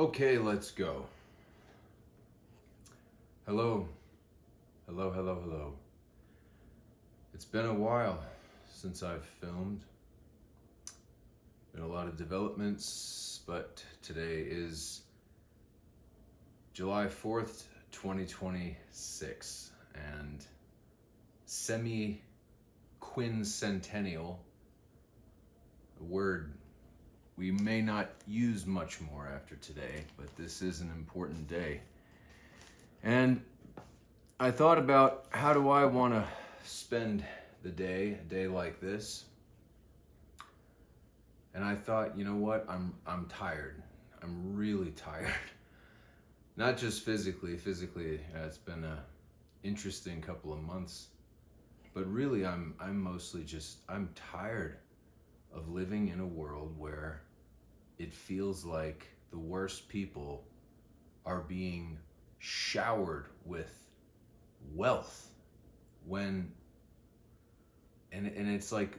Okay, let's go. Hello. Hello, hello, hello. It's been a while since I've filmed. Been a lot of developments, but today is July 4th, 2026, and semi-quincentennial, a word we may not use much more after today, but this is an important day. And I thought about how do I want to spend the day, a day like this. And I thought, you know what? I'm tired. I'm really tired. Not just physically. Physically, it's been a interesting couple of months. But really, I'm mostly just I'm tired of living in a world where it feels like the worst people are being showered with wealth and it's like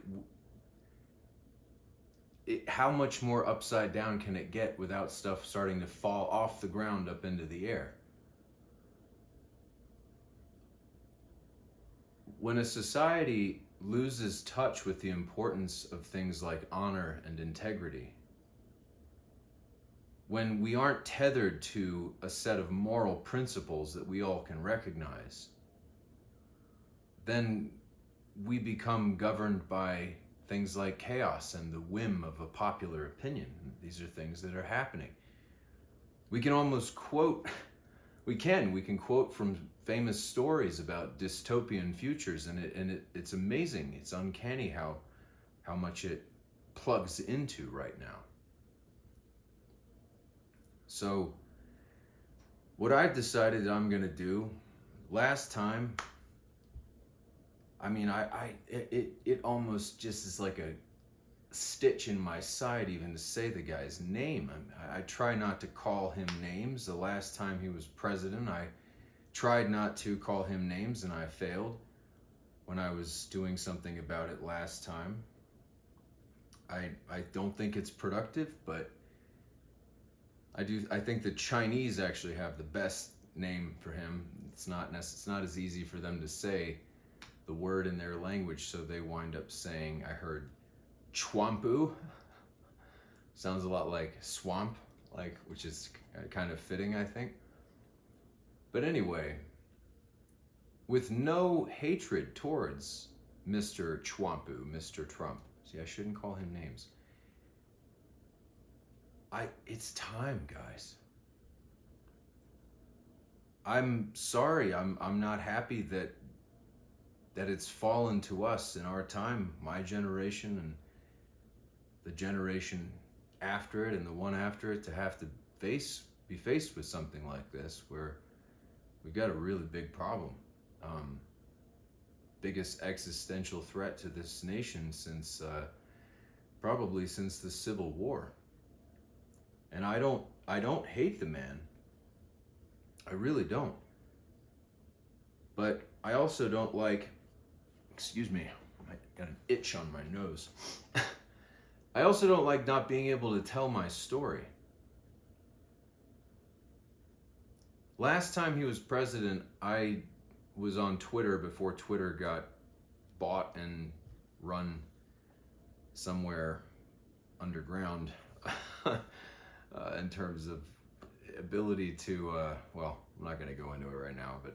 how much more upside down can it get without stuff starting to fall off the ground up into the air? When a society loses touch with the importance of things like honor and integrity, when we aren't tethered to a set of moral principles that we all can recognize, then we become governed by things like chaos and the whim of a popular opinion. These are things that are happening. We can almost quote, we can quote from famous stories about dystopian futures, and it's amazing. It's uncanny how much it plugs into right now. So what I've decided I'm going to do, last time, I mean, it almost just is like a stitch in my side even to say the guy's name. I try not to call him names. The last time he was president, I tried not to call him names, and I failed when I was doing something about it last time. I don't think it's productive, but I think the Chinese actually have the best name for him. It's not as easy for them to say the word in their language, so they wind up saying, I heard Chwampu. Sounds a lot like swamp, which is kind of fitting, I think. But anyway, with no hatred towards Mr. Chwampu, Mr. Trump. See, I shouldn't call him names. It's time, guys. I'm sorry. I'm not happy that it's fallen to us in our time, my generation and the generation after it and the one after it, to have to be faced with something like this, where we've got a really big problem. Biggest existential threat to this nation probably since the Civil War. And I don't hate the man. I really don't. But I also don't like, excuse me, I got an itch on my nose. I also don't like not being able to tell my story. Last time he was president, I was on Twitter before Twitter got bought and run somewhere underground in terms of ability to, well, I'm not going to go into it right now, but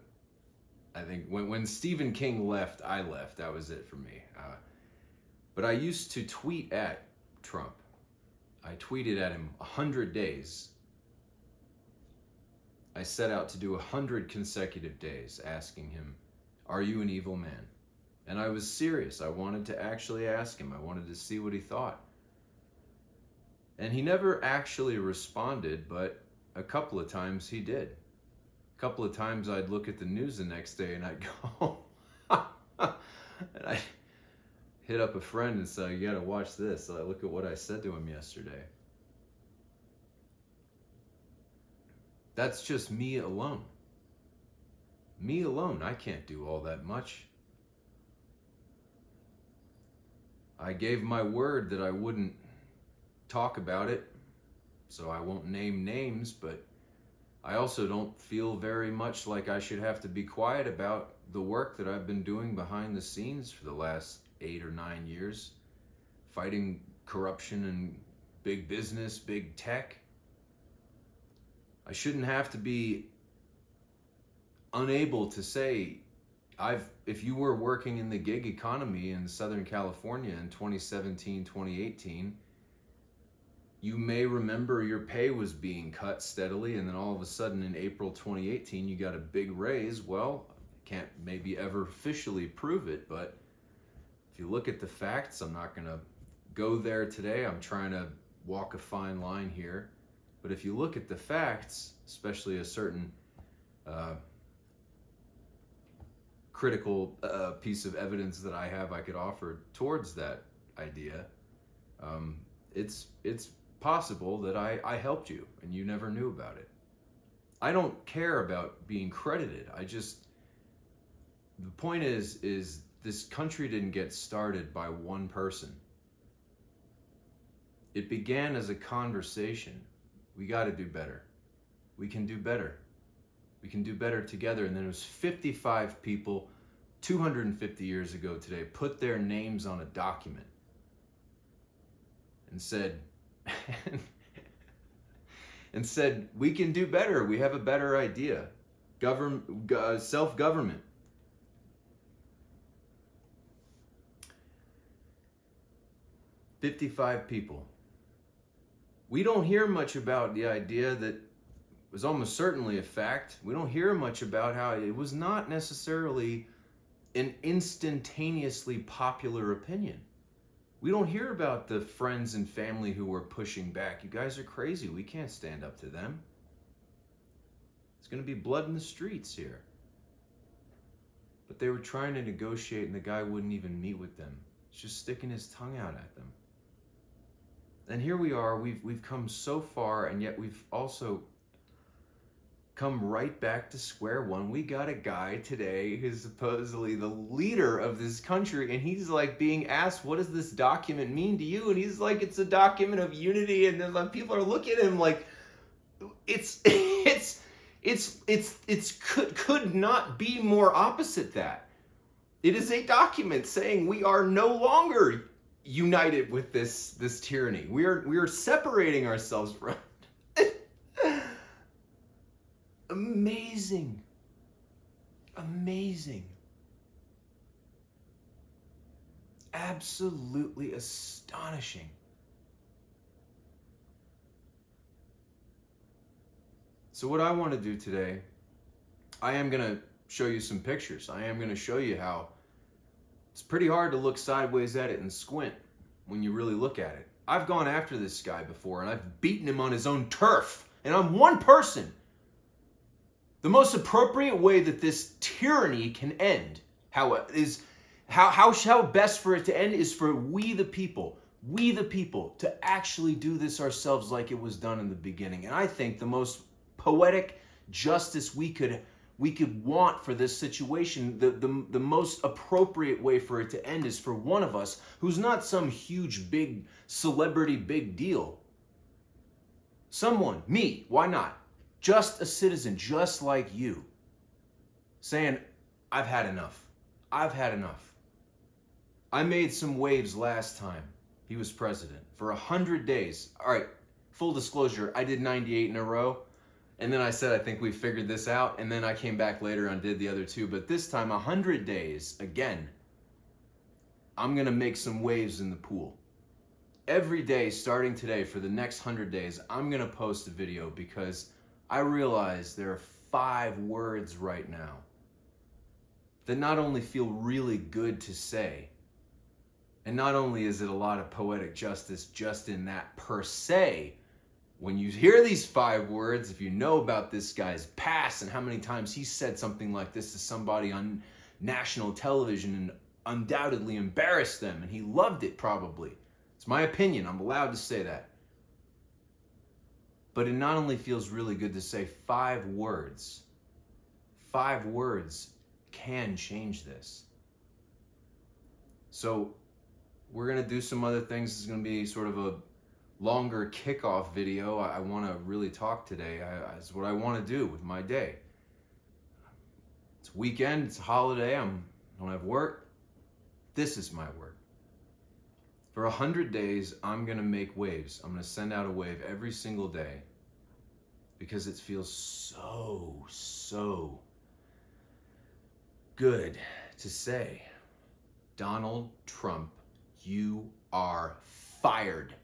I think when Stephen King left, I left. That was it for me. But I used to tweet at Trump. I tweeted at him 100 days. I set out to do 100 consecutive days asking him, are you an evil man? And I was serious. I wanted to actually ask him. I wanted to see what he thought. And he never actually responded, but a couple of times he did. A couple of times I'd look at the news the next day and I'd go, and I'd hit up a friend and say, you gotta watch this. Look at what I said to him yesterday. That's just me alone. Me alone, I can't do all that much. I gave my word that I wouldn't talk about it so I won't name names, but I also don't feel very much like I should have to be quiet about the work that I've been doing behind the scenes for the last 8 or 9 years, fighting corruption in big business, big tech. I shouldn't have to be unable to say, if you were working in the gig economy in Southern California in 2017, 2018, you may remember your pay was being cut steadily, and then all of a sudden in April 2018 you got a big raise. Well, can't maybe ever officially prove it, but if you look at the facts, I'm not going to go there today. I'm trying to walk a fine line here. But if you look at the facts, especially a certain critical piece of evidence that I could offer towards that idea, it's possible that I helped you and you never knew about it. I don't care about being credited. The point is this country didn't get started by one person. It began as a conversation. We got to do better. We can do better. We can do better together. And then it was 55 people 250 years ago today put their names on a document and said, we can do better. We have a better idea. Self-government. "55 people. We don't hear much about the idea that was almost certainly a fact. We don't hear much about how it was not necessarily an instantaneously popular opinion. We don't hear about the friends and family who were pushing back. You guys are crazy. We can't stand up to them. It's going to be blood in the streets here." But they were trying to negotiate, and the guy wouldn't even meet with them. He's just sticking his tongue out at them. And here we are, we've come so far, and yet we've also come right back to square one. We got a guy today who's supposedly the leader of this country, and he's like being asked, what does this document mean to you? And he's like, it's a document of unity, and then like people are looking at him like could not be more opposite that. It is a document saying we are no longer united with this tyranny. We are separating ourselves from it. Amazing. Absolutely astonishing. So what I want to do today, I am going to show you some pictures. I am going to show you how it's pretty hard to look sideways at it and squint when you really look at it. I've gone after this guy before, and I've beaten him on his own turf, and I'm one person. The most appropriate way that this tyranny can end, how best for it to end is for we the people to actually do this ourselves like it was done in the beginning. And I think the most poetic justice we could want for this situation, the most appropriate way for it to end is for one of us who's not some huge big celebrity big deal. Someone, me, why not? Just a citizen, just like you, saying, I've had enough. I made some waves last time he was president for 100 days. All right, full disclosure, I did 98 in a row. And then I said, I think we figured this out. And then I came back later and did the other two. But this time, 100 days, again, I'm going to make some waves in the pool. Every day, starting today, for the next 100 days, I'm going to post a video because I realize there are 5 words right now that not only feel really good to say, and not only is it a lot of poetic justice just in that per se, when you hear these 5 words, if you know about this guy's past and how many times he said something like this to somebody on national television and undoubtedly embarrassed them, and he loved it probably. It's my opinion. I'm allowed to say that. But it not only feels really good to say 5 words. 5 words can change this. So we're going to do some other things. This is going to be sort of a longer kickoff video. I want to really talk today. It's what I want to do with my day. It's weekend, it's a holiday, I don't have work. This is my work. For 100 days, I'm going to make waves. I'm going to send out a wave every single day because it feels so good to say, Donald Trump, you are fired.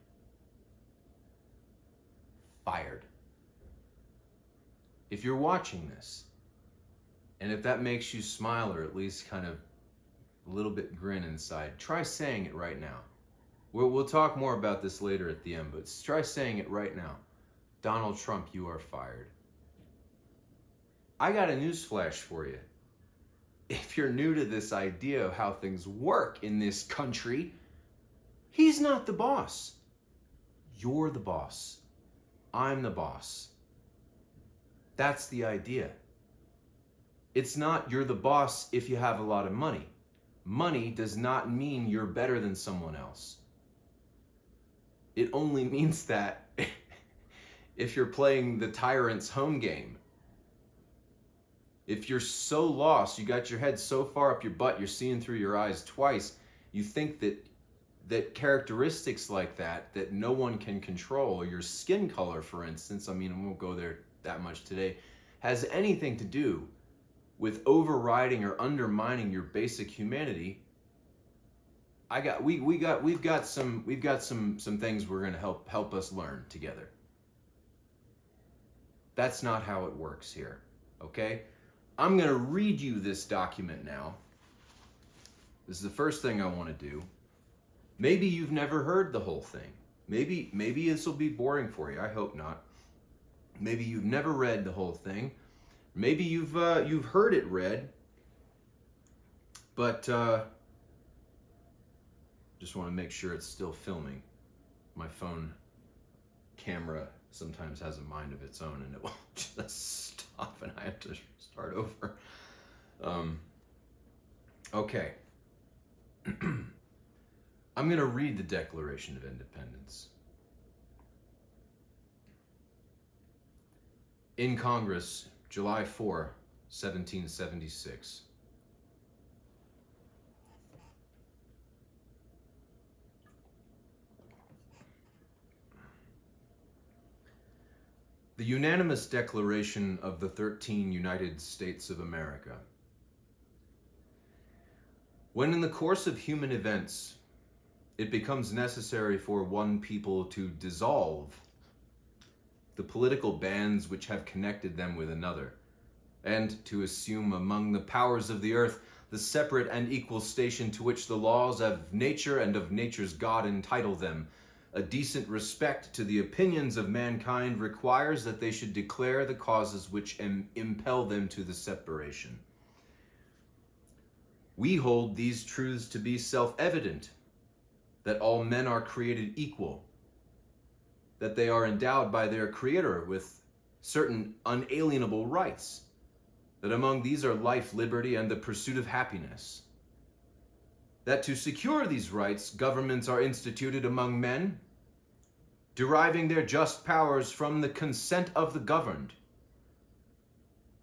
Fired. If you're watching this, and if that makes you smile or at least kind of a little bit grin inside, try saying it right now. We'll talk more about this later at the end, but try saying it right now. Donald Trump, you are fired. I got a news flash for you. If you're new to this idea of how things work in this country, he's not the boss. You're the boss. I'm the boss. That's the idea. It's not you're the boss if you have a lot of money. Money does not mean you're better than someone else. It only means that if you're playing the tyrant's home game. If you're so lost, you got your head so far up your butt, you're seeing through your eyes twice, you think that characteristics like that no one can control, or your skin color, for instance, I won't go there that much today, has anything to do with overriding or undermining your basic humanity. We've got some things we're going to help us learn together. That's not how it works here, okay? I'm going to read you this document now. This is the first thing I want to do. Maybe you've never heard the whole thing. Maybe this will be boring for you. I hope not. Maybe you've never read the whole thing. Maybe you've heard it read, but just want to make sure it's still filming. My phone camera sometimes has a mind of its own, and it won't just stop, and I have to start over. Okay. I'm going to read the Declaration of Independence. In Congress, July 4, 1776. The unanimous declaration of the 13 United States of America. When in the course of human events, it becomes necessary for one people to dissolve the political bands which have connected them with another, and to assume among the powers of the earth the separate and equal station to which the laws of nature and of nature's God entitle them, a decent respect to the opinions of mankind requires that they should declare the causes which impel them to the separation. We hold these truths to be self-evident, that all men are created equal, that they are endowed by their Creator with certain unalienable rights, that among these are life, liberty, and the pursuit of happiness, that to secure these rights, governments are instituted among men, deriving their just powers from the consent of the governed,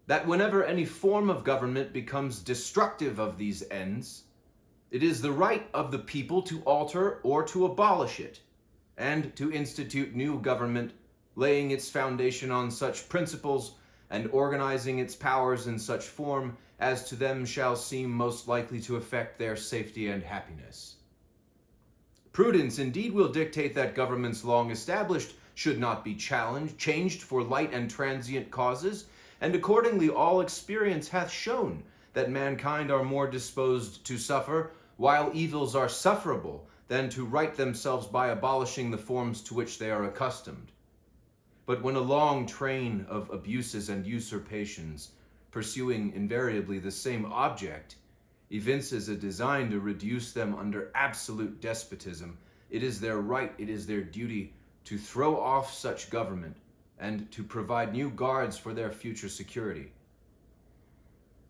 that whenever any form of government becomes destructive of these ends, it is the right of the people to alter or to abolish it, and to institute new government, laying its foundation on such principles and organizing its powers in such form as to them shall seem most likely to affect their safety and happiness. Prudence indeed will dictate that governments long established should not be changed for light and transient causes, and accordingly all experience hath shown that mankind are more disposed to suffer, while evils are sufferable, than to right themselves by abolishing the forms to which they are accustomed. But when a long train of abuses and usurpations, pursuing invariably the same object, evinces a design to reduce them under absolute despotism, it is their right, it is their duty to throw off such government and to provide new guards for their future security.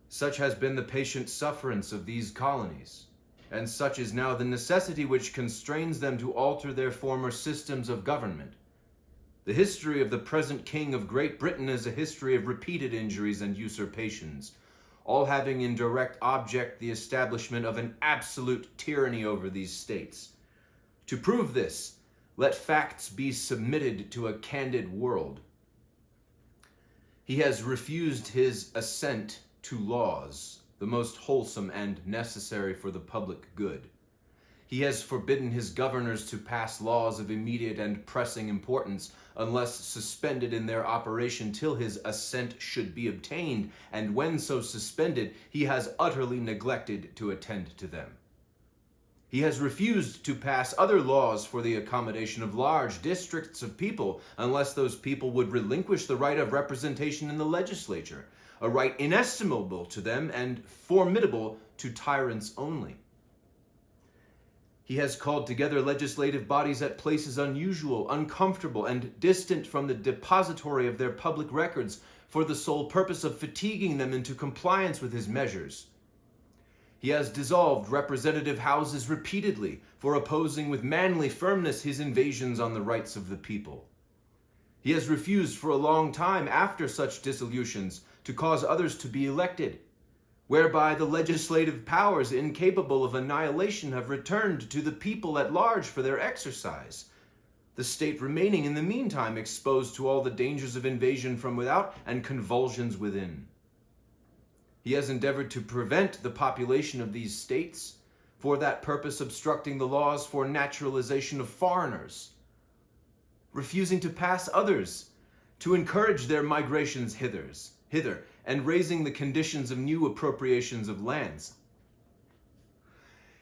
Such has been the patient sufferance of these colonies. and such is now the necessity which constrains them to alter their former systems of government. The history of the present King of Great Britain is a history of repeated injuries and usurpations, all having in direct object the establishment of an absolute tyranny over these states. To prove this, let facts be submitted to a candid world. He has refused his assent to laws, the most wholesome and necessary for the public good. He has forbidden his governors to pass laws of immediate and pressing importance unless suspended in their operation till his assent should be obtained, and when so suspended, he has utterly neglected to attend to them. He has refused to pass other laws for the accommodation of large districts of people unless those people would relinquish the right of representation in the legislature, a right inestimable to them and formidable to tyrants only. He has called together legislative bodies at places unusual, uncomfortable, and distant from the depository of their public records for the sole purpose of fatiguing them into compliance with his measures. He has dissolved representative houses repeatedly for opposing with manly firmness his invasions on the rights of the people. He has refused for a long time after such dissolutions to cause others to be elected, whereby the legislative powers incapable of annihilation have returned to the people at large for their exercise, the state remaining in the meantime exposed to all the dangers of invasion from without and convulsions within. He has endeavored to prevent the population of these states, for that purpose obstructing the laws for naturalization of foreigners, refusing to pass others, to encourage their migrations hither, and raising the conditions of new appropriations of lands.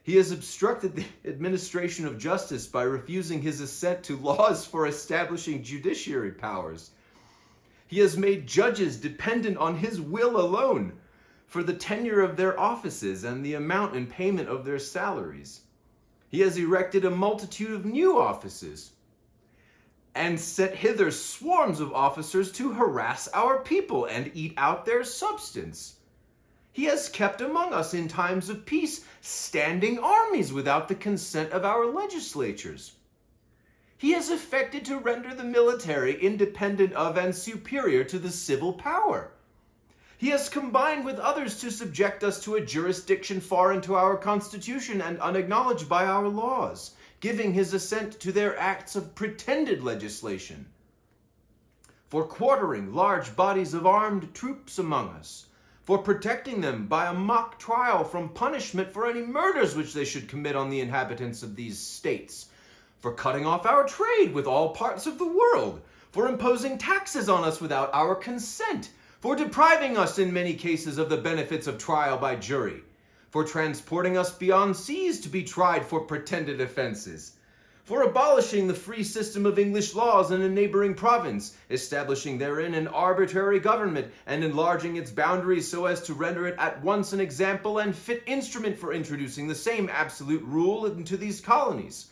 He has obstructed the administration of justice by refusing his assent to laws for establishing judiciary powers. He has made judges dependent on his will alone for the tenure of their offices and the amount and payment of their salaries. He has erected a multitude of new offices and set hither swarms of officers to harass our people and eat out their substance. He has kept among us in times of peace standing armies without the consent of our legislatures. He has effected to render the military independent of and superior to the civil power. He has combined with others to subject us to a jurisdiction foreign to our constitution and unacknowledged by our laws, giving his assent to their acts of pretended legislation, for quartering large bodies of armed troops among us, for protecting them by a mock trial from punishment for any murders which they should commit on the inhabitants of these states, for cutting off our trade with all parts of the world, for imposing taxes on us without our consent, for depriving us in many cases of the benefits of trial by jury, for transporting us beyond seas to be tried for pretended offenses, for abolishing the free system of English laws in a neighboring province, establishing therein an arbitrary government, and enlarging its boundaries so as to render it at once an example and fit instrument for introducing the same absolute rule into these colonies,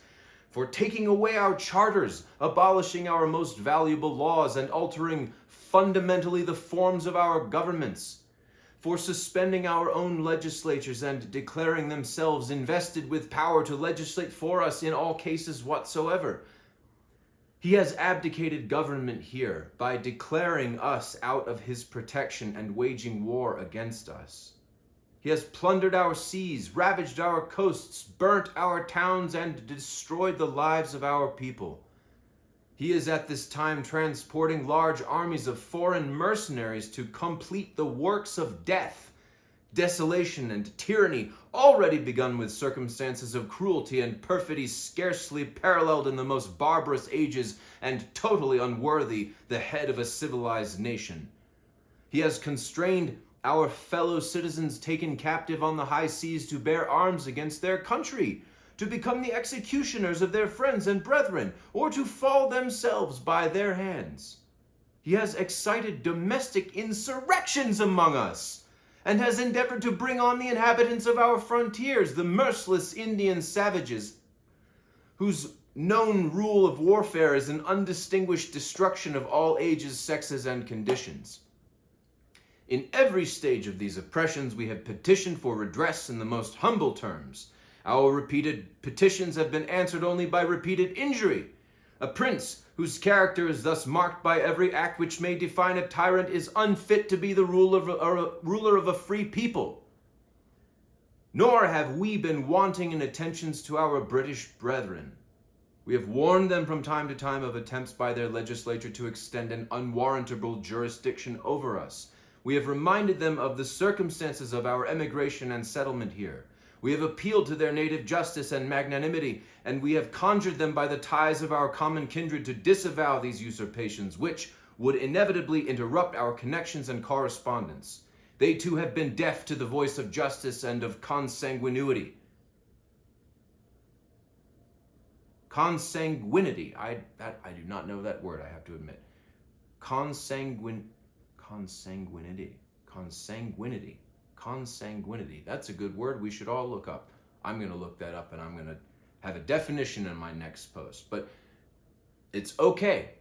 for taking away our charters, abolishing our most valuable laws, and altering fundamentally the forms of our governments, for suspending our own legislatures and declaring themselves invested with power to legislate for us in all cases whatsoever. He has abdicated government here by declaring us out of his protection and waging war against us. He has plundered our seas, ravaged our coasts, burnt our towns, and destroyed the lives of our people. He is at this time transporting large armies of foreign mercenaries to complete the works of death, desolation, and tyranny already begun with circumstances of cruelty and perfidy scarcely paralleled in the most barbarous ages and totally unworthy the head of a civilized nation. He has constrained our fellow citizens taken captive on the high seas to bear arms against their country, to become the executioners of their friends and brethren, or to fall themselves by their hands. He has excited domestic insurrections among us, and has endeavored to bring on the inhabitants of our frontiers, the merciless Indian savages, whose known rule of warfare is an undistinguished destruction of all ages, sexes, and conditions. In every stage of these oppressions we have petitioned for redress in the most humble terms, Our repeated petitions have been answered only by repeated injury. A prince whose character is thus marked by every act which may define a tyrant is unfit to be the ruler of a free people. Nor have we been wanting in attentions to our British brethren. We have warned them from time to time of attempts by their legislature to extend an unwarrantable jurisdiction over us. We have reminded them of the circumstances of our emigration and settlement here. We have appealed to their native justice and magnanimity, and we have conjured them by the ties of our common kindred to disavow these usurpations, which would inevitably interrupt our connections and correspondence. They too have been deaf to the voice of justice and of consanguinity. Consanguinity. I do not know that word, I have to admit. Consanguinity. Consanguinity. That's a good word we should all look up. I'm going to look that up and I'm going to have a definition in my next post. But it's okay.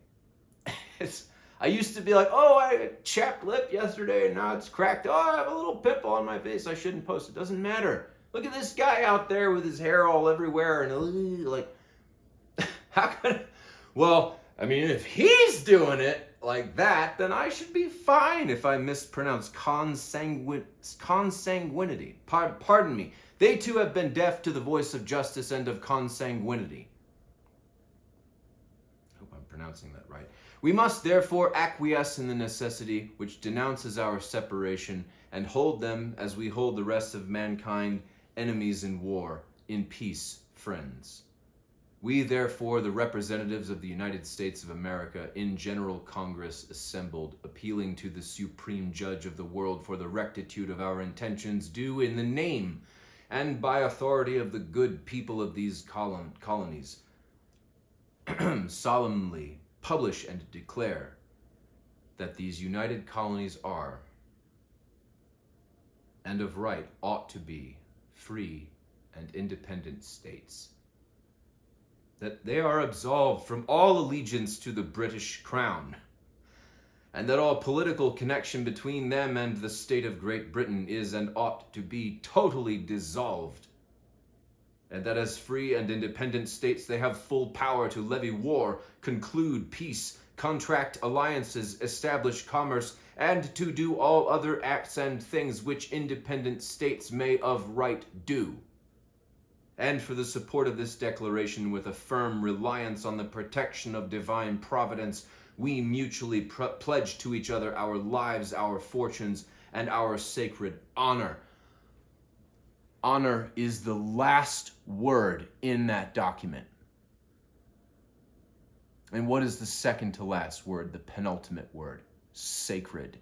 I used to be like, oh, I had a chapped lip yesterday and now it's cracked. Oh, I have a little pimple on my face. I shouldn't post it. Doesn't matter. Look at this guy out there with his hair all everywhere and like, how could, well, I mean, if he's doing it like that, then I should be fine if I mispronounce consanguinity. Pardon me. They too have been deaf to the voice of justice and of consanguinity. I hope I'm pronouncing that right. We must therefore acquiesce in the necessity which denounces our separation and hold them as we hold the rest of mankind, enemies in war, in peace, friends. We, therefore, the representatives of the United States of America, in General Congress assembled, appealing to the Supreme Judge of the world for the rectitude of our intentions, do in the name and by authority of the good people of these colonies, solemnly publish and declare that these united colonies are, and of right ought to be, free and independent states. That they are absolved from all allegiance to the British Crown, and that all political connection between them and the state of Great Britain is and ought to be totally dissolved, and that as free and independent states they have full power to levy war, conclude peace, contract alliances, establish commerce, and to do all other acts and things which independent states may of right do. And for the support of this declaration, with a firm reliance on the protection of divine providence, we mutually pledge to each other our lives, our fortunes, and our sacred honor. Honor is the last word in that document. And what is the second to last word, the penultimate word? Sacred.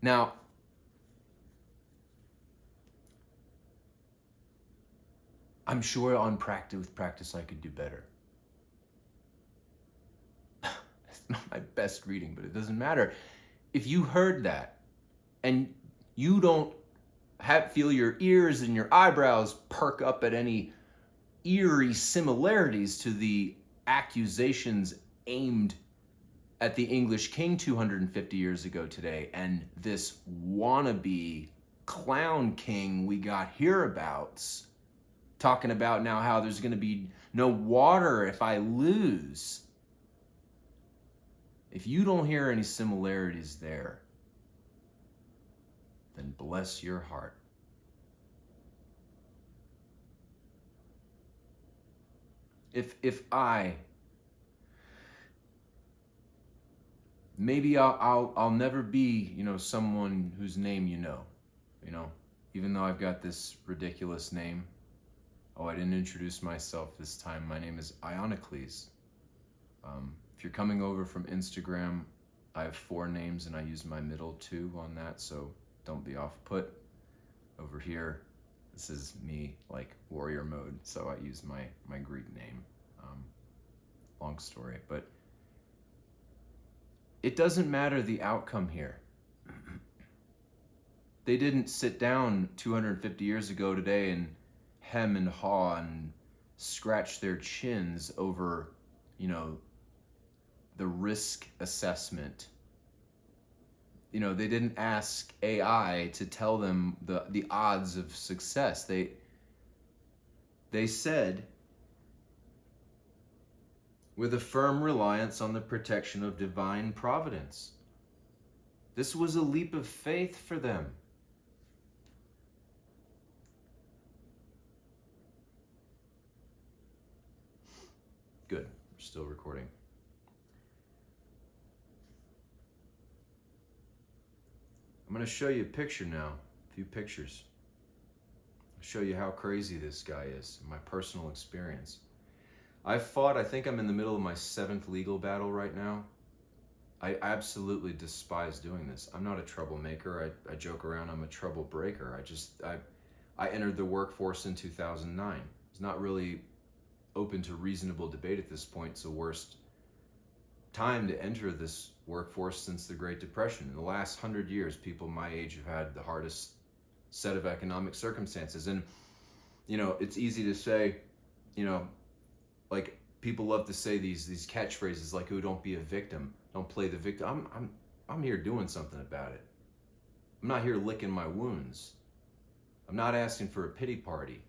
Now, I'm sure with practice I could do better. It's not my best reading, but it doesn't matter. If you heard that and you don't feel your ears and your eyebrows perk up at any eerie similarities to the accusations aimed at the English king 250 years ago today and this wannabe clown king we got hereabouts, talking about now how there's going to be no water if I lose. If you don't hear any similarities there, then bless your heart. If maybe I'll never be, someone whose name even though I've got this ridiculous name. Oh, I didn't introduce myself this time. My name is Aionycles. If you're coming over from Instagram, I have 4 names and I use my middle 2 on that, so don't be off put. Over here, this is me, like warrior mode, so I use my Greek name. Long story, but it doesn't matter the outcome here. They didn't sit down 250 years ago today and hem and haw and scratch their chins over, the risk assessment they didn't ask AI to tell them the odds of success. They said, with a firm reliance on the protection of divine providence. This was a leap of faith for them. Good, we're still recording. I'm going to show you a picture now, a few pictures. I'll show you how crazy this guy is, my personal experience. I think I'm in the middle of my 7th legal battle right now. I absolutely despise doing this. I'm not a troublemaker. I joke around I'm a trouble breaker. I entered the workforce in 2009. It's not really open to reasonable debate at this point. It's the worst time to enter this workforce since the Great Depression. In the last 100 years, people my age have had the hardest set of economic circumstances. And, it's easy to say, like people love to say these catchphrases like, "Oh, don't be a victim. Don't play the victim." I'm here doing something about it. I'm not here licking my wounds. I'm not asking for a pity party.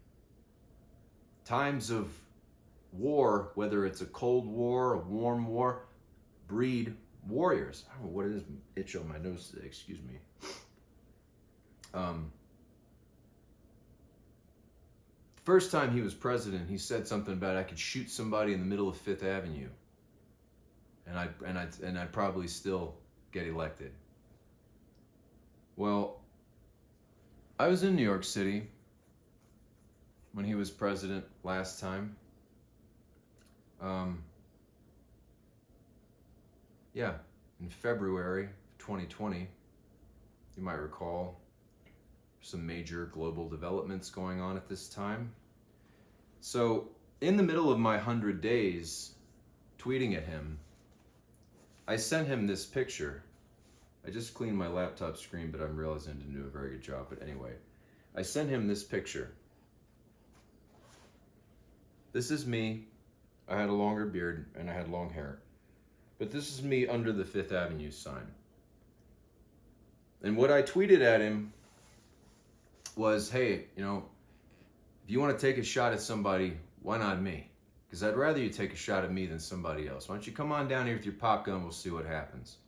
Times of war, whether it's a cold war, a warm war, breed warriors. I don't know what it is, itch on my nose today, excuse me. First time he was president, he said something about I could shoot somebody in the middle of Fifth Avenue, and I'd probably still get elected. Well, I was in New York City when he was president last time. In February 2020, you might recall some major global developments going on at this time. So in the middle of my 100 days tweeting at him, I sent him this picture. I just cleaned my laptop screen, but I'm realizing I didn't do a very good job. But anyway, I sent him this picture. This is me. I had a longer beard and I had long hair. But this is me under the Fifth Avenue sign. And what I tweeted at him was, hey, if you want to take a shot at somebody, why not me? Because I'd rather you take a shot at me than somebody else. Why don't you come on down here with your pop gun, we'll see what happens.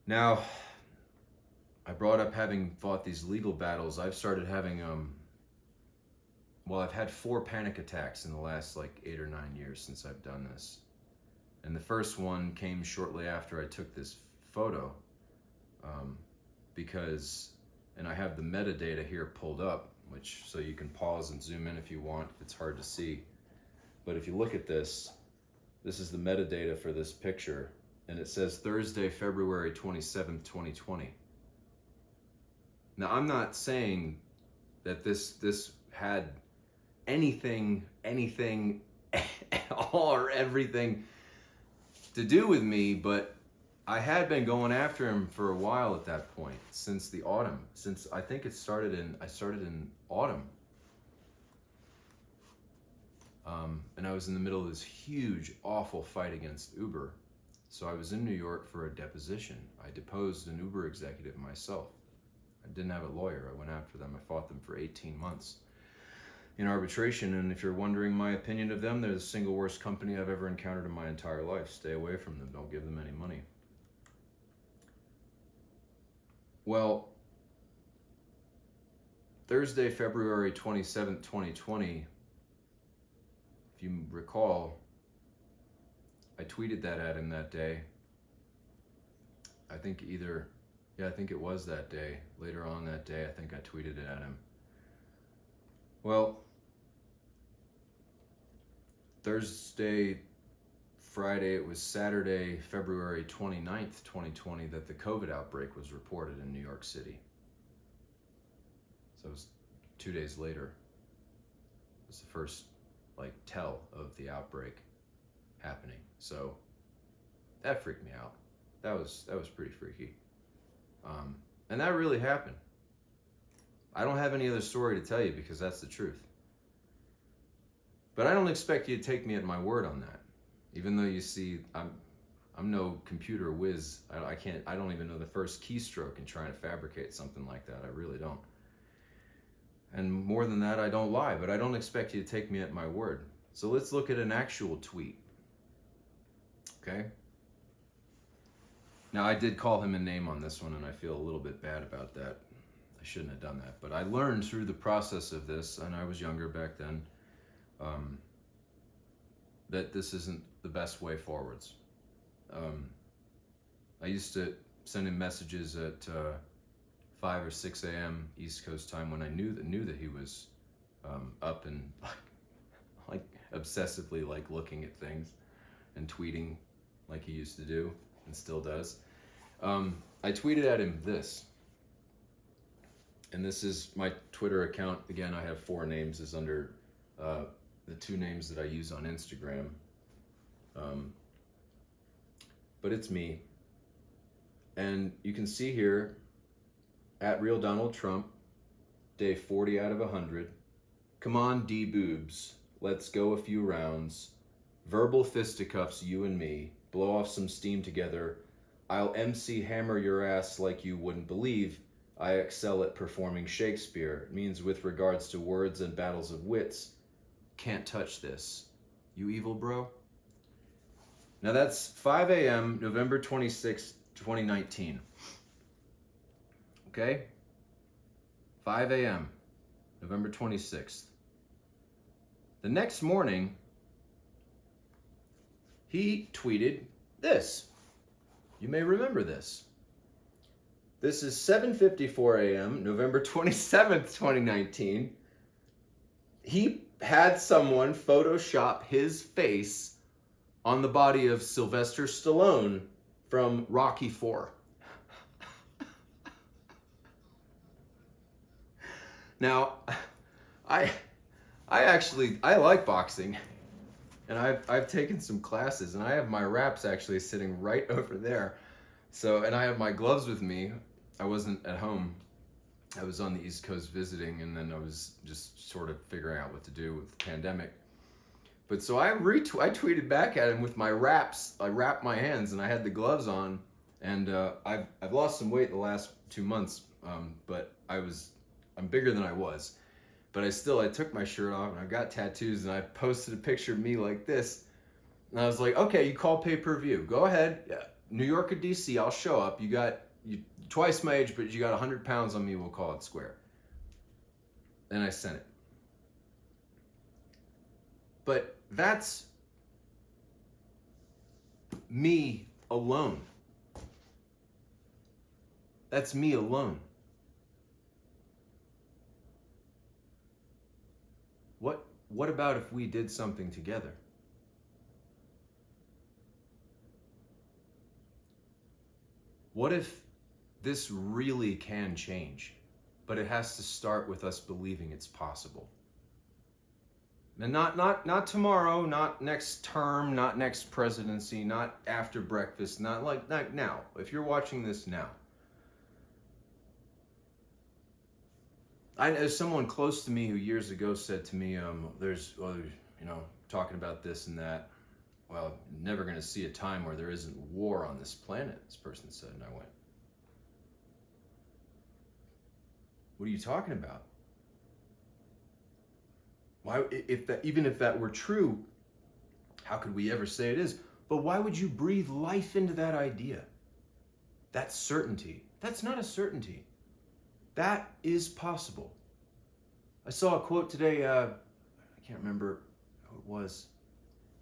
Now, I brought up having fought these legal battles. I've started having, I've had 4 panic attacks in the last 8 or 9 years since I've done this. And the first one came shortly after I took this photo, and I have the metadata here pulled up, so you can pause and zoom in if you want, if it's hard to see. But if you look at this is the metadata for this picture, and it says Thursday, February 27th, 2020. Now, I'm not saying that this had anything all or everything to do with me, but I had been going after him for a while at that point, since the autumn. Since I think I started in autumn. And I was in the middle of this huge, awful fight against Uber. So I was in New York for a deposition. I deposed an Uber executive myself. I didn't have a lawyer. I went after them. I fought them for 18 months in arbitration. And if you're wondering my opinion of them, they're the single worst company I've ever encountered in my entire life. Stay away from them. Don't give them any money. Well, Thursday, February 27th, 2020, if you recall, I tweeted that at him that day. I think it was that day. Later on that day, I think I tweeted it at him. Well, Thursday, Friday, it was Saturday, February 29th, 2020, that the COVID outbreak was reported in New York City. So it was 2 days later. It was the first, tell of the outbreak happening. So that freaked me out. That was pretty freaky. And that really happened. I don't have any other story to tell you because that's the truth. But I don't expect you to take me at my word on that. Even though you see I'm no computer whiz. I don't even know the first keystroke in trying to fabricate something like that. I really don't. And more than that, I don't lie, but I don't expect you to take me at my word. So let's look at an actual tweet. Okay? Now, I did call him a name on this one, and I feel a little bit bad about that. I shouldn't have done that. But I learned through the process of this, and I was younger back then, that this isn't the best way forwards. I used to send him messages at 5 or 6 a.m. East Coast time when I knew that he was up and like obsessively like looking at things and tweeting like he used to do and still does. I tweeted at him this, and this is my Twitter account. Again, I have 4 names as under the 2 names that I use on Instagram. But it's me. And you can see here, at Real Donald Trump, day 40 out of 100. Come on, D-boobs. Let's go a few rounds. Verbal fisticuffs, you and me. Blow off some steam together. I'll MC hammer your ass like you wouldn't believe. I excel at performing Shakespeare. It means with regards to words and battles of wits. Can't touch this. You evil bro? Now that's 5 a.m., November 26, 2019. Okay? 5 a.m., November 26th. The next morning, he tweeted this. You may remember this. This is 7:54 a.m., November 27th, 2019. He had someone Photoshop his face on the body of Sylvester Stallone from Rocky IV. Now, I like boxing, and I've taken some classes, and I have my wraps actually sitting right over there. So, and I have my gloves with me. I wasn't at home. I was on the East Coast visiting, and then I was just sort of figuring out what to do with the pandemic. But so I tweeted back at him with my wraps. I wrapped my hands, and I had the gloves on, and I've lost some weight the last 2 months, but I'm bigger than I was. But I took my shirt off, and I've got tattoos, and I posted a picture of me like this. And I was like, okay, you call pay-per-view. Go ahead. Yeah. New York or DC, I'll show up. You twice my age, but you got 100 pounds on me, we'll call it square. And I sent it. But that's me alone. That's me alone. What about if we did something together? What if this really can change, but it has to start with us believing it's possible? And not tomorrow, not next term, not next presidency, not after breakfast, not now. If you're watching this now. There's someone close to me who years ago said to me, talking about this and that. Well, never going to see a time where there isn't war on this planet, this person said. And I went, what are you talking about? Why, even if that were true, how could we ever say it is? But why would you breathe life into that idea? That's certainty. That's not a certainty. That is possible. I saw a quote today, I can't remember who it was,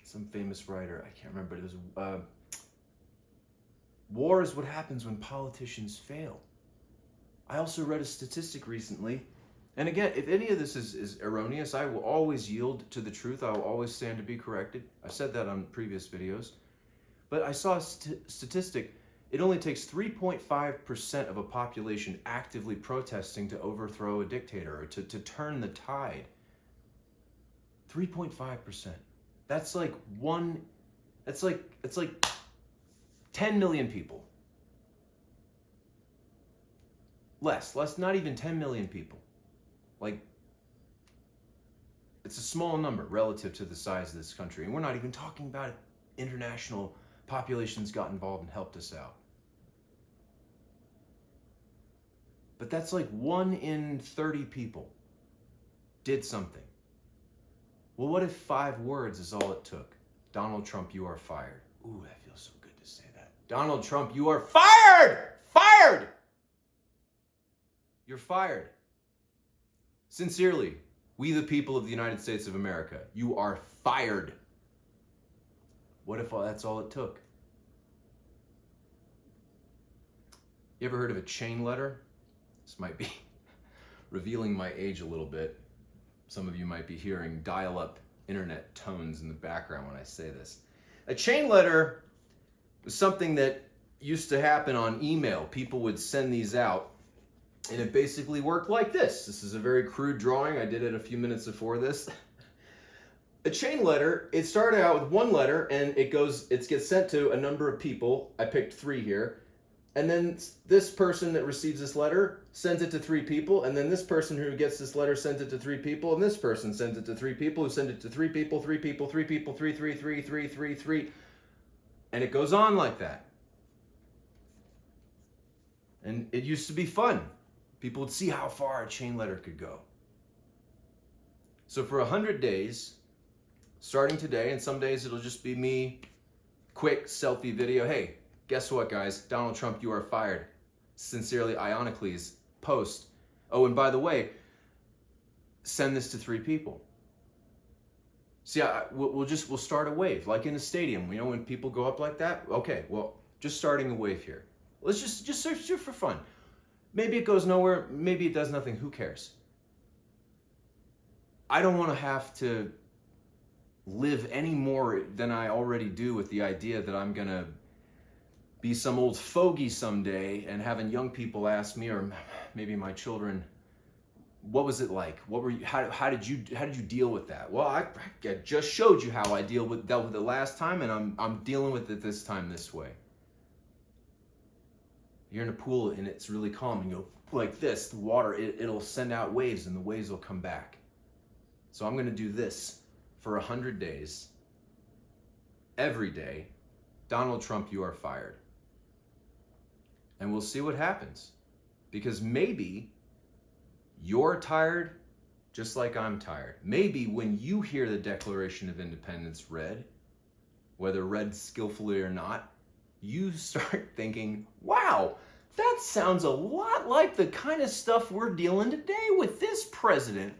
some famous writer, I can't remember, but it was, war is what happens when politicians fail. I also read a statistic recently, and again, if any of this is erroneous, I will always yield to the truth. I will always stand to be corrected. I've said that on previous videos. But I saw a statistic. It only takes 3.5% of a population actively protesting to overthrow a dictator or to turn the tide. 3.5%. That's like it's like 10 million people. Less, not even 10 million people. Like, it's a small number relative to the size of this country. And we're not even talking about international populations got involved and helped us out. But that's like 1 in 30 people did something. Well, what if 5 words is all it took? Donald Trump, you are fired. Ooh, that feels so good to say that. Donald Trump, you are fired! Fired! You're fired. Sincerely, we the people of the United States of America, you are fired. What if that's all it took? You ever heard of a chain letter? This might be revealing my age a little bit. Some of you might be hearing dial-up internet tones in the background when I say this. A chain letter was something that used to happen on email. People would send these out, and it basically worked like this. This is a very crude drawing. I did it a few minutes before this. A chain letter, it started out with 1 letter, and it gets sent to a number of people. I picked 3 here. And then this person that receives this letter sends it to 3 people, and then this person who gets this letter sends it to 3 people, and this person sends it to 3 people who send it to 3 people, 3 people, 3 people, 3, 3, 3, 3, 3, 3. And it goes on like that. And it used to be fun. People would see how far a chain letter could go. So for 100 days, starting today, and some days it'll just be me, quick selfie video. Hey, guess what, guys? Donald Trump, you are fired. Sincerely, Aionycles. Post. Oh, and by the way, send this to 3 people. See, we'll start a wave, like in a stadium. You know, when people go up like that. Okay, well, just starting a wave here. Let's just search it for fun. Maybe it goes nowhere. Maybe it does nothing. Who cares? I don't want to have to live any more than I already do with the idea that I'm gonna be some old fogey someday and having young people ask me, or maybe my children, what was it like? What were you? How did you deal with that? Well, I just showed you how I dealt with it last time, and I'm dealing with it this time this way. You're in a pool and it's really calm, and you go like this. The water it'll send out waves, and the waves will come back. So I'm gonna do this for 100 days. Every day, Donald Trump, you are fired. And we'll see what happens. Because maybe you're tired just like I'm tired. Maybe when you hear the Declaration of Independence read, whether read skillfully or not, you start thinking, wow, that sounds a lot like the kind of stuff we're dealing today with this president.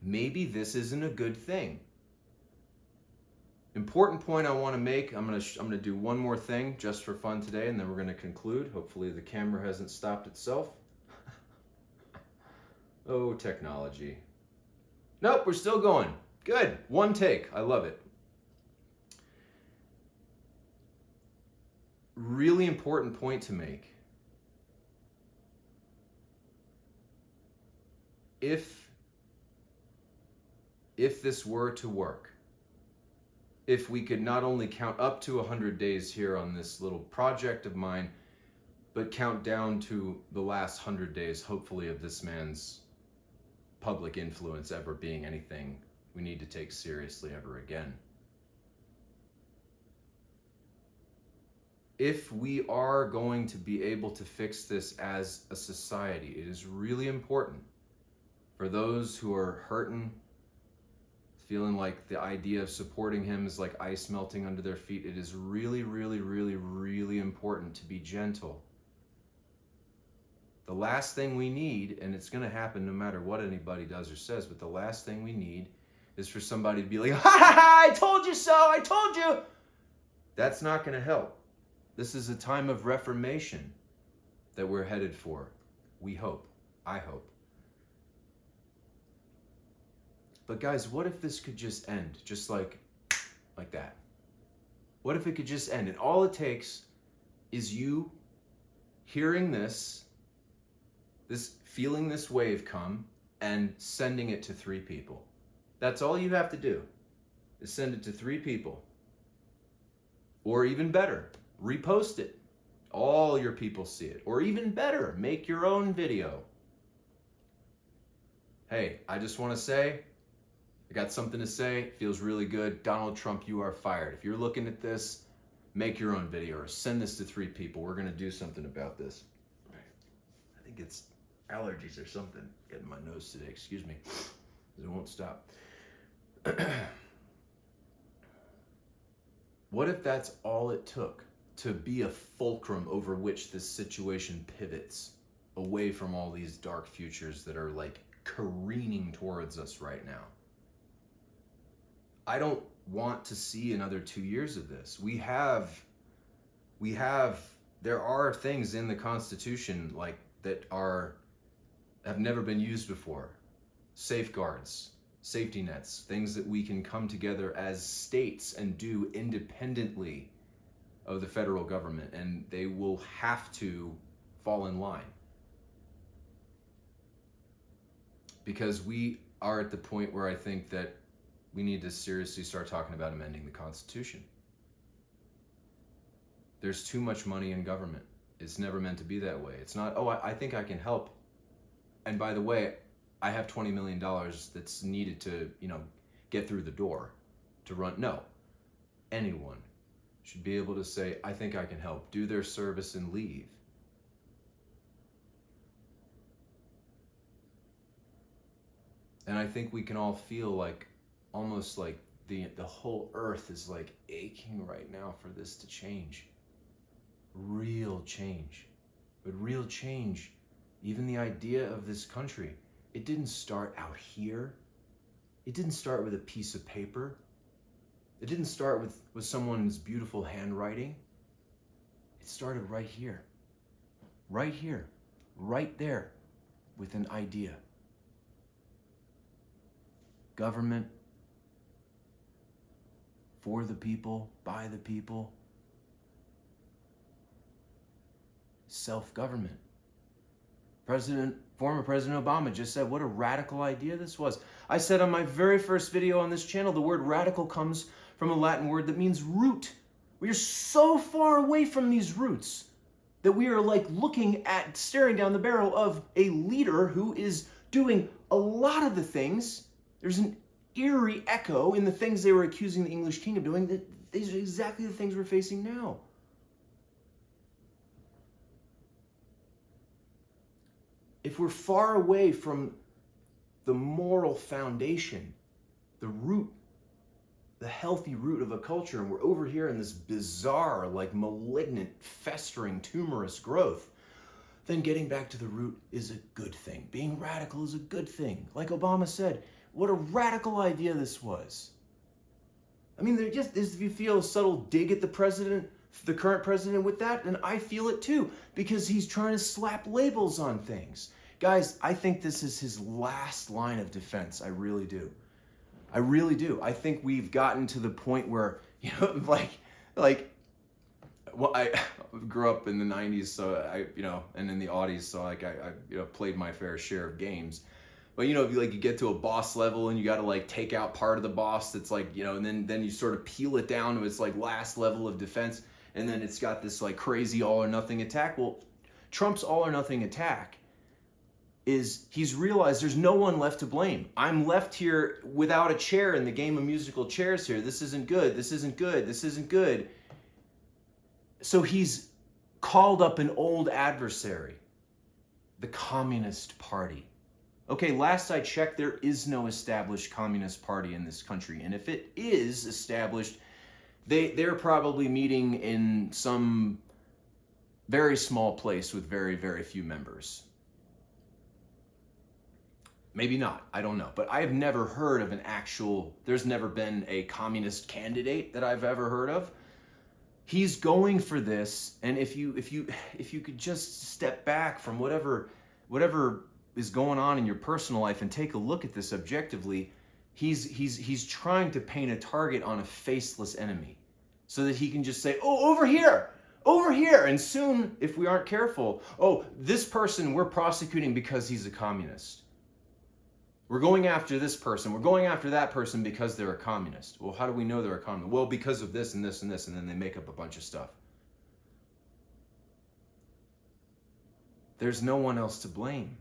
Maybe this isn't a good thing. Important point I want to make. I'm gonna do one more thing just for fun today, and then we're gonna conclude. Hopefully the camera hasn't stopped itself. Oh, technology. Nope, we're still going. Good. One take. I love it. Really important point to make. If this were to work, if we could not only count up to 100 days here on this little project of mine, but count down to the last 100 days, hopefully, of this man's public influence ever being anything we need to take seriously ever again. If we are going to be able to fix this as a society, it is really important for those who are hurting, feeling like the idea of supporting him is like ice melting under their feet. It is really, really, really, really important to be gentle. The last thing we need, and it's going to happen no matter what anybody does or says, but the last thing we need is for somebody to be like, ha ha ha, I told you so, I told you. That's not going to help. This is a time of reformation that we're headed for. We hope. I hope. But guys, what if this could just end, just like that? What if it could just end? And all it takes is you hearing this, feeling this wave come, and sending it to 3 people. That's all you have to do, is send it to 3 people. Or even better, repost it. All your people see it. Or even better, make your own video. Hey, I just want to say, I got something to say. It feels really good. Donald Trump, you are fired. If you're looking at this, make your own video or send this to 3 people. We're going to do something about this. I think it's allergies or something getting my nose today. Excuse me. It won't stop. What if that's all it took to be a fulcrum over which this situation pivots away from all these dark futures that are like careening towards us right now? I don't want to see another 2 years of this. There are things in the Constitution like that have never been used before. Safeguards, safety nets, things that we can come together as states and do independently of the federal government, and they will have to fall in line. Because we are at the point where I think that we need to seriously start talking about amending the Constitution. There's too much money in government. It's never meant to be that way. It's not, oh, I think I can help. And by the way, I have $20 million that's needed to, get through the door to run. No. Anyone should be able to say, I think I can help, do their service and leave. And I think we can all feel like, almost like the whole earth is like aching right now for this to change. Real change. But real change, even the idea of this country, it didn't start out here. It didn't start with a piece of paper. It didn't start with someone's beautiful handwriting. It started right here. Right here. Right there. With an idea. Government. For the people. By the people. Self-government. Former President Obama just said what a radical idea this was. I said on my very first video on this channel, the word radical comes from a Latin word that means root. We are so far away from these roots that we are like staring down the barrel of a leader who is doing a lot of the things. There's an eerie echo in the things they were accusing the English king of doing. That these are exactly the things we're facing now. If we're far away from the moral foundation, the root, the healthy root of a culture, and we're over here in this bizarre, like malignant, festering, tumorous growth, then getting back to the root is a good thing. Being radical is a good thing. Like Obama said, what a radical idea this was. I mean, if you feel a subtle dig at the current president with that, then I feel it too, because he's trying to slap labels on things. Guys, I think this is his last line of defense. I really do. I really do. I think we've gotten to the point where, well, I grew up in the 90s, so and in the aughties, so I played my fair share of games. But if you get to a boss level and you got to take out part of the boss that's and then you sort of peel it down to its last level of defense, and then it's got this crazy all or nothing attack. Well, Trump's all or nothing attack is he's realized there's no one left to blame. I'm left here without a chair in the game of musical chairs here. This isn't good. This isn't good. This isn't good. So he's called up an old adversary, the Communist Party. Okay, last I checked, there is no established Communist Party in this country. And if it is established, they're probably meeting in some very small place with very, very few members. Maybe not, I don't know. But I have never heard of there's never been a communist candidate that I've ever heard of. He's going for this, and if you could just step back from whatever is going on in your personal life and take a look at this objectively, he's trying to paint a target on a faceless enemy so that he can just say, oh, over here, and soon, if we aren't careful, oh, this person we're prosecuting because he's a communist. We're going after this person. We're going after that person because they're a communist. Well, how do we know they're a communist? Well, because of this and this and this, and then they make up a bunch of stuff. There's no one else to blame.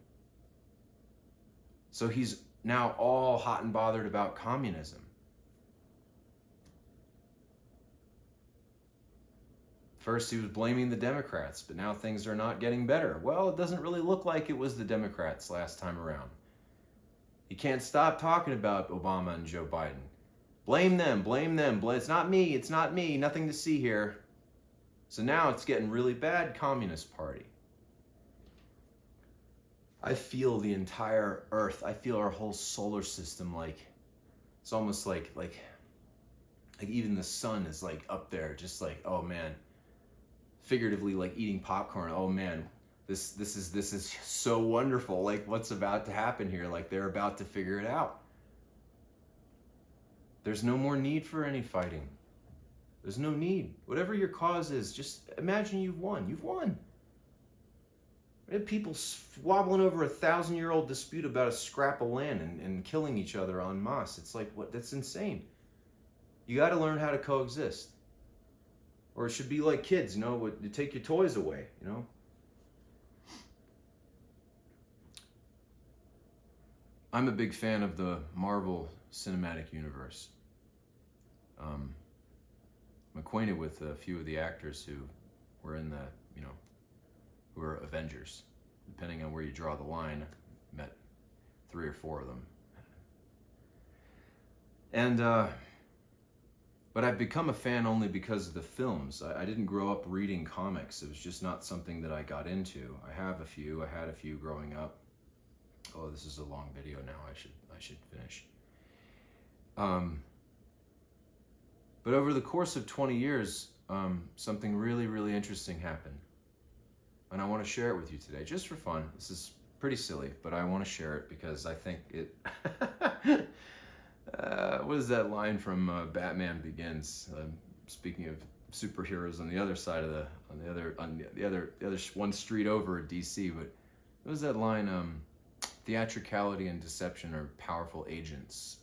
So he's now all hot and bothered about communism. First, he was blaming the Democrats, but now things are not getting better. Well, it doesn't really look like it was the Democrats last time around. He can't stop talking about Obama and Joe Biden. Blame them, blame them. It's not me, it's not me, nothing to see here. So now it's getting really bad, Communist Party. I feel the entire Earth, I feel our whole solar system like, it's almost like even the sun is like up there, just like, oh man, figuratively like eating popcorn. Oh man, this is so wonderful. Like what's about to happen here? Like they're about to figure it out. There's no more need for any fighting. There's no need. Whatever your cause is, just imagine you've won. You've won. We have people wobbling over a 1,000-year-old dispute about a scrap of land and killing each other en masse. It's like, what? That's insane. You got to learn how to coexist. Or it should be like kids, you know, you take your toys away, you know. I'm a big fan of the Marvel Cinematic Universe. I'm acquainted with a few of the actors who were in the, you know, who are Avengers. Depending on where you draw the line, met 3 or 4 of them. And, but I've become a fan only because of the films. I didn't grow up reading comics. It was just not something that I got into. I had a few growing up. Oh, this is a long video now. I should finish. But over the course of 20 years, something really, really interesting happened. And I want to share it with you today, just for fun. This is pretty silly, but I want to share it because I think it... what is that line from Batman Begins? Speaking of superheroes on the other side of the other one street over at DC, but what was that line? Theatricality and deception are powerful agents.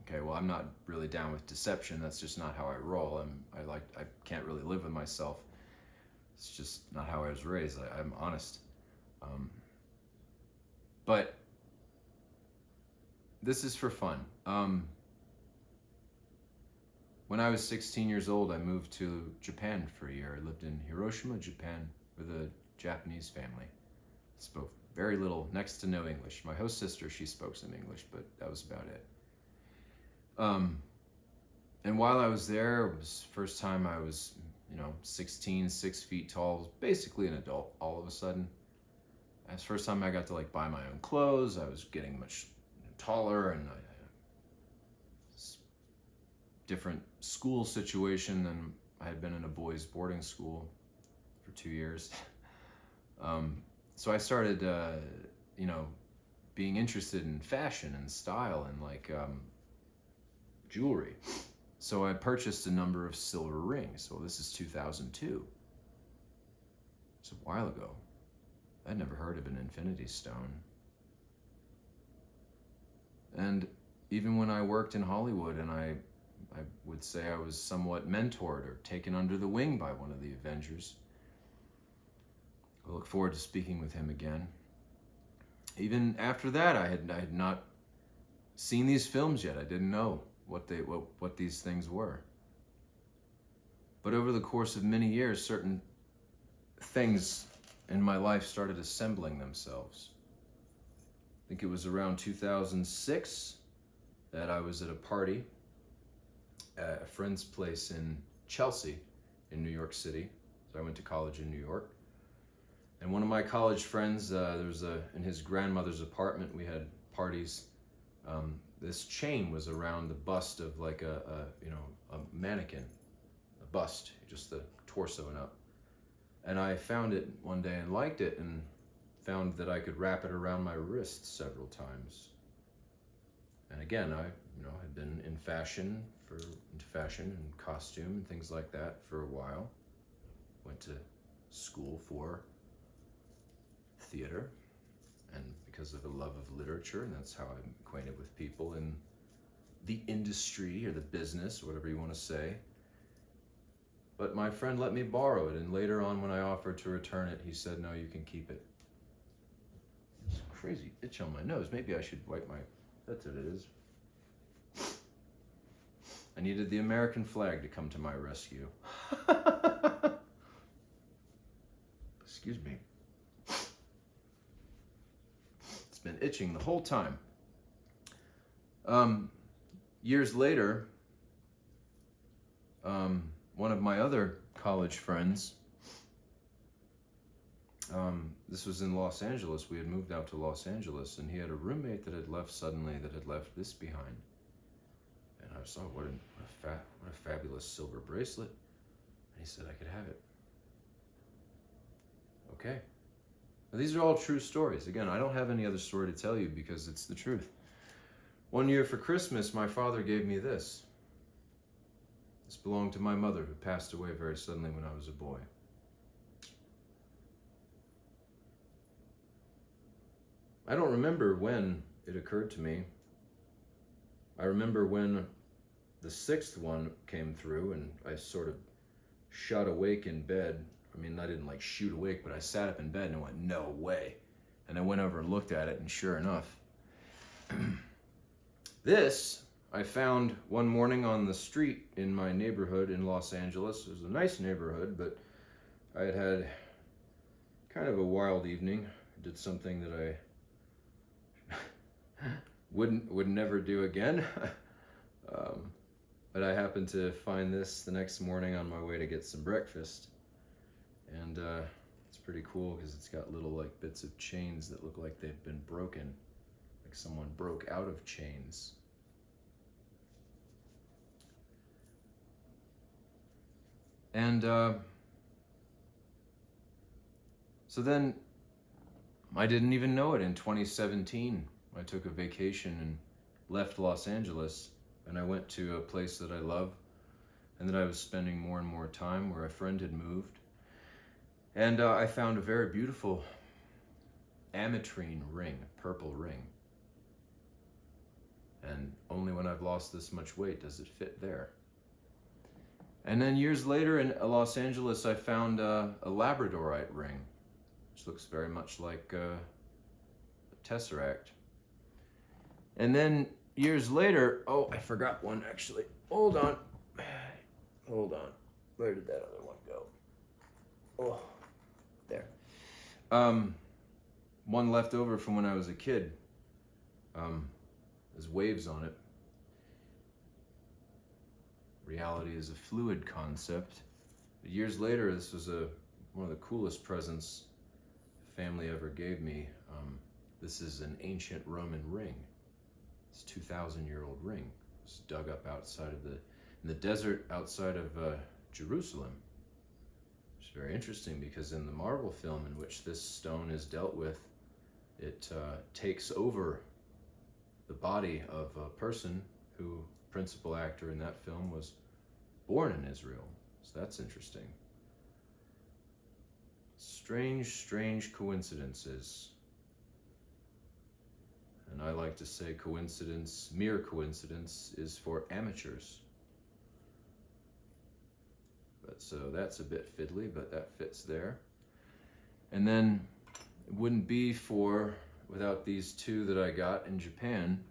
Okay, well, I'm not really down with deception. That's just not how I roll. I can't really live with myself. It's just not how I was raised. I'm honest. But this is for fun. When I was 16 years old, I moved to Japan for a year. I lived in Hiroshima, Japan, with a Japanese family. Spoke very little, next to no English. My host sister, she spoke some English, but that was about it. And while I was there, it was the first time I was, 16, 6 feet tall, was basically an adult all of a sudden. It was the first time I got to buy my own clothes. I was getting much taller, and different school situation than I had been in a boys' boarding school for 2 years. So I started, being interested in fashion and style and jewelry. So I purchased a number of silver rings. Well, this is 2002. It's a while ago. I'd never heard of an infinity stone. And even when I worked in Hollywood, and I would say I was somewhat mentored or taken under the wing by one of the Avengers. I look forward to speaking with him again. Even after that, I had not seen these films yet. I didn't know what these things were. But over the course of many years, certain things in my life started assembling themselves. I think it was around 2006 that I was at a party at a friend's place in Chelsea in New York City. So I went to college in New York. And one of my college friends, in his grandmother's apartment, we had parties. This chain was around the bust of a mannequin, a bust, just the torso and up. And I found it one day and liked it, and found that I could wrap it around my wrist several times. And again, I had been into fashion and costume and things like that for a while. Went to school for theater, and because of a love of literature, and that's how I'm acquainted with people in the industry or the business, or whatever you want to say. But my friend let me borrow it, and later on when I offered to return it, he said, no, you can keep it. It's a crazy itch on my nose. Maybe I should wipe my That's what it is. I needed the American flag to come to my rescue. Excuse me. It's been itching the whole time. Years later, one of my other college friends, this was in Los Angeles. We had moved out to Los Angeles, and he had a roommate that had left suddenly, that had left this behind. And I saw, what a fabulous silver bracelet. And he said I could have it. Okay. Now, these are all true stories. Again, I don't have any other story to tell you because it's the truth. One year for Christmas, my father gave me this. This belonged to my mother, who passed away very suddenly when I was a boy. I don't remember when it occurred to me. I remember when the sixth one came through and I sort of shot awake in bed. I mean, I didn't like shoot awake, but I sat up in bed and went, no way. And I went over and looked at it, and sure enough, this I found one morning on the street in my neighborhood in Los Angeles. It was a nice neighborhood, but I had had kind of a wild evening. I did something that I would never do again. But I happened to find this the next morning on my way to get some breakfast. And it's pretty cool because it's got little like bits of chains that look like they've been broken. Like someone broke out of chains. And so then I didn't even know it. In 2017, I took a vacation and left Los Angeles, and I went to a place that I love and that I was spending more and more time, where a friend had moved. And I found a very beautiful ametrine ring, purple ring. And only when I've lost this much weight does it fit there. And then years later in Los Angeles, I found a labradorite ring, which looks very much like a tesseract. And then years later, oh, I forgot one actually. Hold on. Where did that other one go? Oh, there. One left over from when I was a kid. There's waves on it. Reality is a fluid concept. But years later, this was one of the coolest presents family ever gave me. This is an ancient Roman ring. It's a 2,000-year-old ring. It's dug up outside of in the desert outside of Jerusalem. It's very interesting because in the Marvel film in which this stone is dealt with, it takes over the body of a person who, principal actor in that film, was born in Israel. So that's interesting. Strange coincidences. And I like to say coincidence, mere coincidence, is for amateurs. But so that's a bit fiddly, but that fits there. And then it wouldn't be without these two that I got in Japan,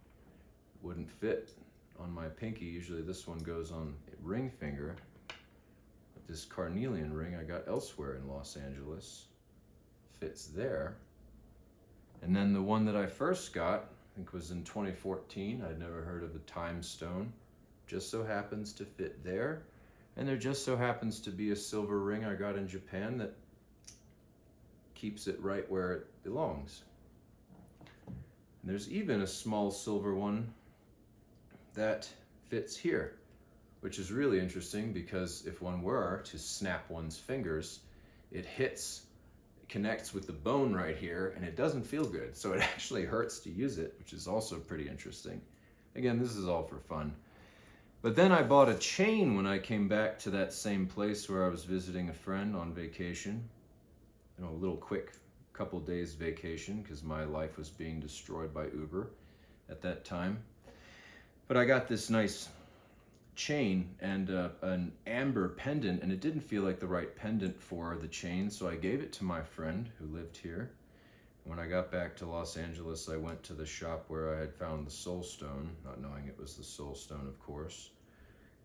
it wouldn't fit on my pinky. Usually this one goes on a ring finger. But this carnelian ring I got elsewhere in Los Angeles fits there. And then the one that I first got, I think was in 2014. I'd never heard of the time stone. Just so happens to fit there. And there just so happens to be a silver ring I got in Japan that keeps it right where it belongs. And there's even a small silver one that fits here, which is really interesting because if one were to snap one's fingers, it connects with the bone right here, and it doesn't feel good. So it actually hurts to use it, which is also pretty interesting. Again, this is all for fun. But then I bought a chain when I came back to that same place where I was visiting a friend on vacation. A little quick couple days vacation because my life was being destroyed by Uber at that time. But I got this nice chain and an amber pendant, and it didn't feel like the right pendant for the chain, so I gave it to my friend who lived here. When I got back to Los Angeles, I went to the shop where I had found the soul stone, not knowing it was the soul stone, of course.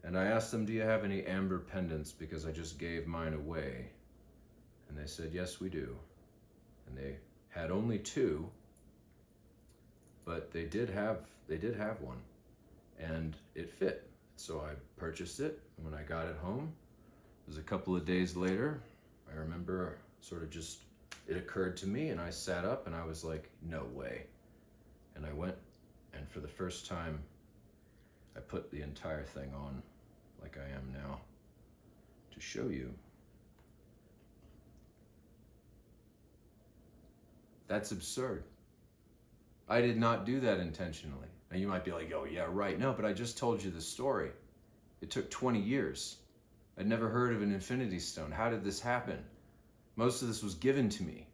And I asked them, do you have any amber pendants? Because I just gave mine away. And they said, yes, we do. And they had only 2, but they did have one, and it fit. So I purchased it. And when I got it home, it was a couple of days later, I remember sort of just, it occurred to me, and I sat up and I was like, no way. And I went, and for the first time, I put the entire thing on like I am now to show you. That's absurd. I did not do that intentionally. Now you might be like, oh yeah, right. No, but I just told you the story. It took 20 years. I'd never heard of an infinity stone. How did this happen? Most of this was given to me.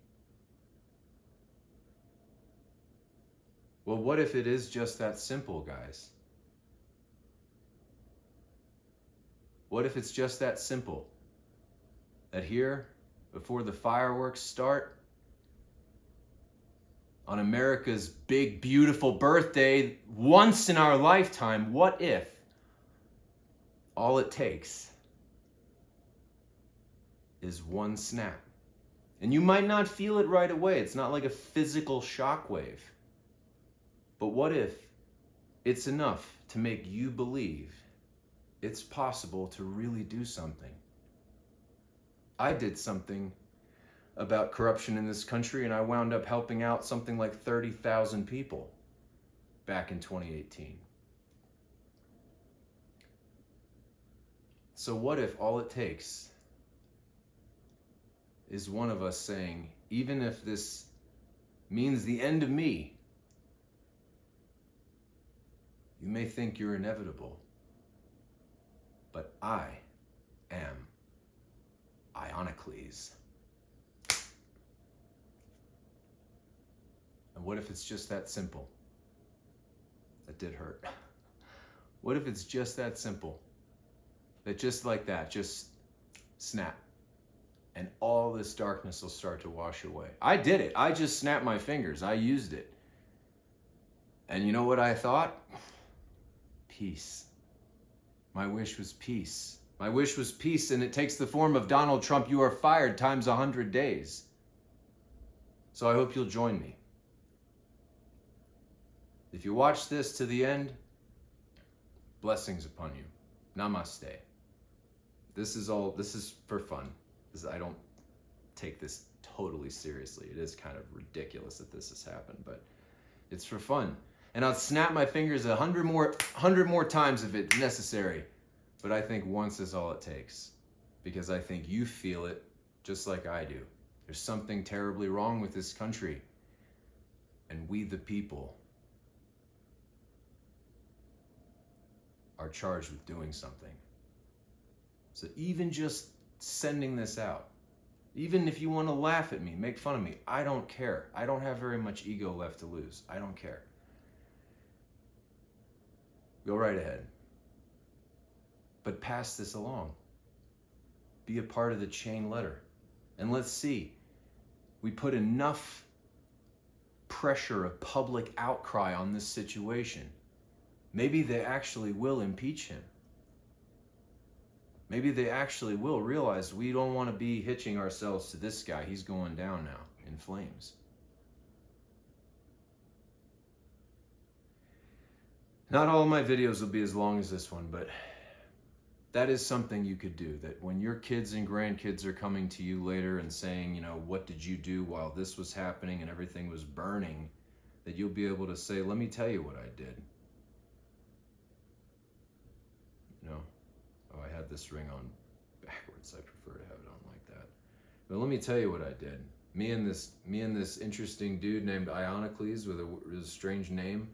Well, what if it is just that simple, guys? What if it's just that simple? That here, before the fireworks start, on America's big, beautiful birthday, once in our lifetime, what if all it takes is one snap? And you might not feel it right away. It's not like a physical shockwave. But what if it's enough to make you believe it's possible to really do something? I did something about corruption in this country, and I wound up helping out something like 30,000 people back in 2018. So what if all it takes is one of us saying, even if this means the end of me, you may think you're inevitable, but I am Aionycles. And what if it's just that simple? That did hurt. What if it's just that simple? That just like that, just snap. And all this darkness will start to wash away. I did it. I just snapped my fingers. I used it. And you know what I thought? Peace. My wish was peace. My wish was peace, and it takes the form of Donald Trump, you are fired times 100 days. So I hope you'll join me. If you watch this to the end, blessings upon you. Namaste. This is for fun. I don't take this totally seriously. It is kind of ridiculous that this has happened, but it's for fun. And I'll snap my fingers 100 more times if it's necessary. But I think once is all it takes, because I think you feel it just like I do. There's something terribly wrong with this country, and we the people are charged with doing something. So even just sending this out, even if you want to laugh at me, make fun of me, I don't care. I don't have very much ego left to lose. I don't care. Go right ahead. But pass this along. Be a part of the chain letter. And let's see, we put enough pressure of public outcry on this situation. Maybe they actually will impeach him. Maybe they actually will realize we don't want to be hitching ourselves to this guy. He's going down now in flames. Not all of my videos will be as long as this one, but that is something you could do, that when your kids and grandkids are coming to you later and saying, you know, what did you do while this was happening and everything was burning, that you'll be able to say, let me tell you what I did. You know, oh, I have this ring on backwards. I prefer to have it on like that. But let me tell you what I did. Me and this interesting dude named Aionycles with a strange name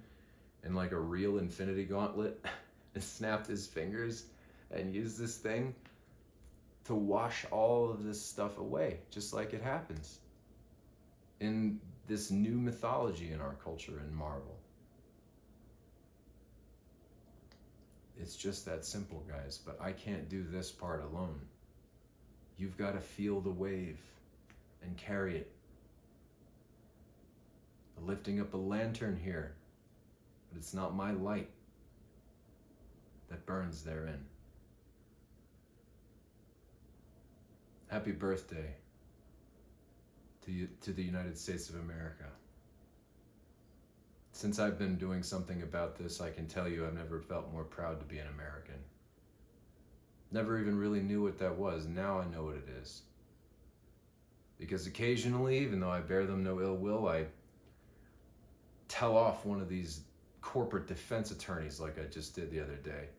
and like a real Infinity Gauntlet and snapped his fingers and used this thing to wash all of this stuff away, just like it happens in this new mythology in our culture in Marvel. It's just that simple, guys, but I can't do this part alone. You've got to feel the wave and carry it. lifting up a lantern here, but it's not my light that burns therein. Happy birthday to the United States of America. Since I've been doing something about this, I can tell you I've never felt more proud to be an American. Never even really knew what that was. Now I know what it is. Because occasionally, even though I bear them no ill will, I tell off one of these corporate defense attorneys like I just did the other day.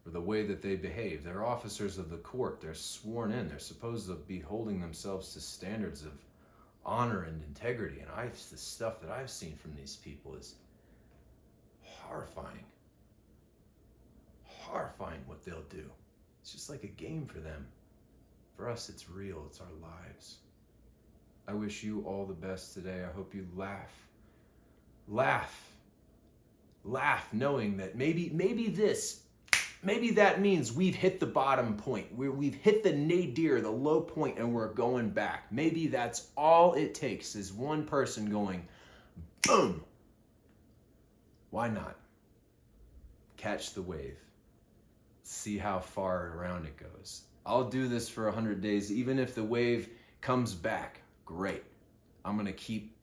For the way that they behave. They're officers of the court. They're sworn in. They're supposed to be holding themselves to standards of honor and integrity. And the stuff that I've seen from these people is horrifying. Horrifying what they'll do. It's just like a game for them. For us, it's real. It's our lives. I wish you all the best today. I hope you laugh. Laugh knowing that maybe that means we've hit the bottom point. We've hit the nadir, the low point, and we're going back. Maybe that's all it takes is one person going, boom. Why not? Catch the wave. See how far around it goes. I'll do this for 100 days. Even if the wave comes back, great. I'm going to keep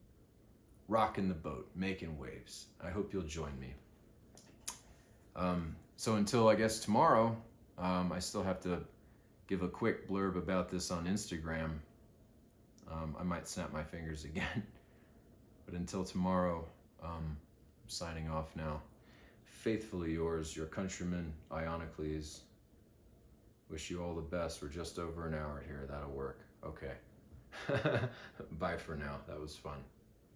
rocking the boat, making waves. I hope you'll join me. So until I guess tomorrow, I still have to give a quick blurb about this on Instagram. I might snap my fingers again. But until tomorrow, I'm signing off now. Faithfully yours, your countryman, Aionycles. Wish you all the best. We're just over an hour here. That'll work. Okay. Bye for now. That was fun.